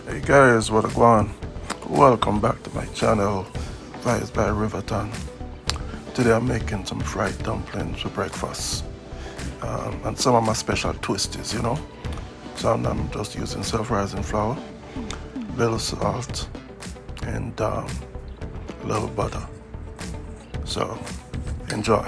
Hey guys, what a going? Welcome back to my channel, Vibes by Riverton. Today I'm making some fried dumplings for breakfast. And some of my special twisties, So I'm just using self-rising flour, little salt, and a little butter. So enjoy.